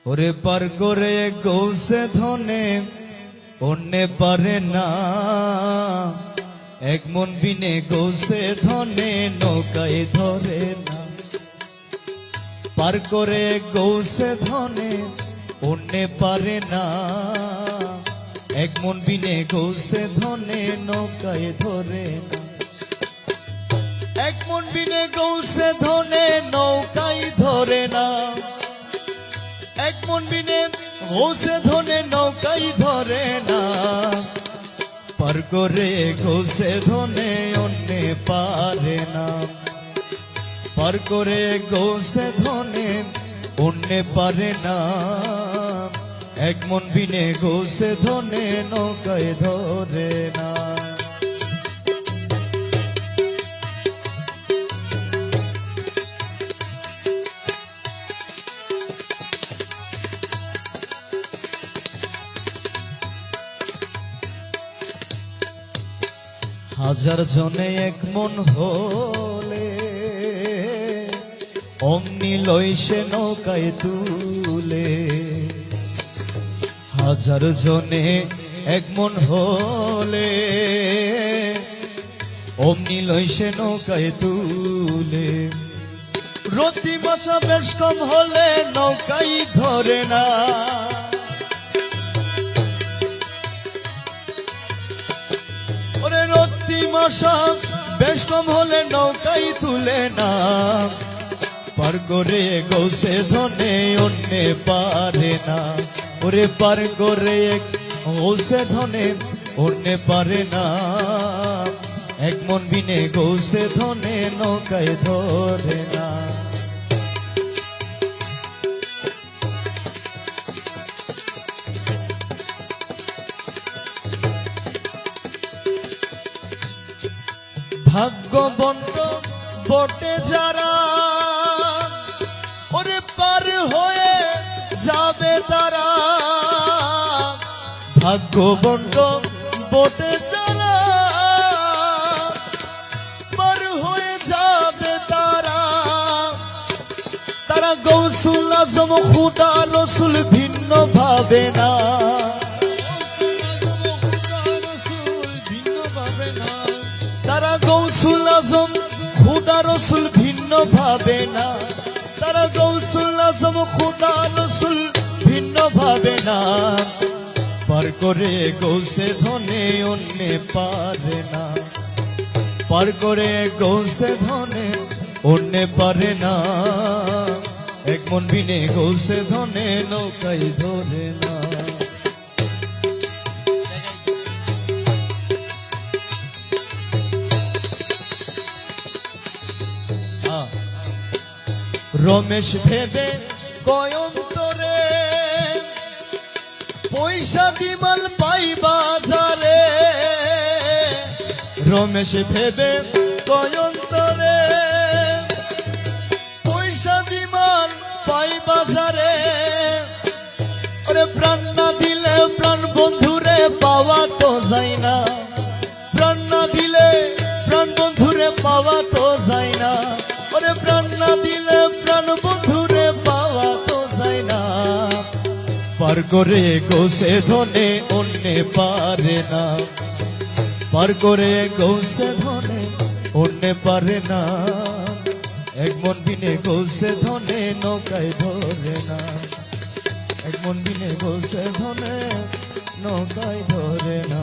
ওরে পার করে গৌসে ধনে অন্যে পারে না, এক মন বিনে গৌসে ধনে নৌকায় ধরে না। পার করে গৌসে ধনে অন্যে পারে না, এক মন বিনে গৌসে ধনে নৌকায় ধরে না। এক মন বিনে গৌসে ধনে নৌকায় ধরে না, এক মন বিনে গৌসে ধনে নৌকায় ধরে না। পার করে গৌসে ধনে অন্যে পারে না, পার করে গৌসে ধনে অন্যে পারে না, এক মন বিনে গৌসে ধনে নৌকায় ধরে না। হাজার জনে এক মন হলে অমনি লইসে নৌকায় তুলে। হাজার জনে এক মন হলে অমনি লইসে নৌকায় তুলে। রতি মশা বেশ কম হলে নৌকায় ধরে না, ওরে রতি মশা বেশ কম হলে নৌকায় তুলে না। পার করে গৌসে ধনে অন্যে পারে না, ওরে পার করে গৌসে ধনে অন্যে পারে না, এক মন বিনে গৌসে ধনে নৌকায় ধরে না। ভাগ্যবন্ত বটে যারা, ওরে পার হয়ে যাবে তারা। ভাগ্যবন্ত বটে যারা, পার হয়ে যাবে তারা। তারা গৌসুল আজম খুদা রসুল ভিন্ন ভাবে না, তারা গৌসুল আজম খুদা রসুল ভিন্ন ভাবে না। তারা গৌসুল আজম খুদা রসুল ভিন্ন ভাবে না। পার করে গৌসে ধনে অন্যে পারে না, পার করে গৌসে ধনে অন্যে পারে না, এক মন বিনে গৌসে ধনে নৌকায় ধরে না। রমেশ ভেবে কয় অন্তরে, পয়সা দিমাল পাই বাজারে। রমেশ ভেবে কয় অন্তরে, পয়সা দিমাল পাই বাজারে। ওরে প্রাণ না দিলে প্রাণ বন্ধুরে পাওয়া তো যায় না, প্রাণ না দিলে প্রাণ বন্ধুরে পাওয়া তো যায় না। ওরে প্রাণ না দিলে প্রাণ বন্ধুরে পাওয়া তো যায় না। পার করে গৌসে ধনে অন্যে পারে না, পার করে গৌসে ধনে অন্যে পারে না, এক মন বিনে গৌসে ধনে নৌকায় ধরে না, এক মন বিনে গৌসে ধনে নৌকায় ধরে না।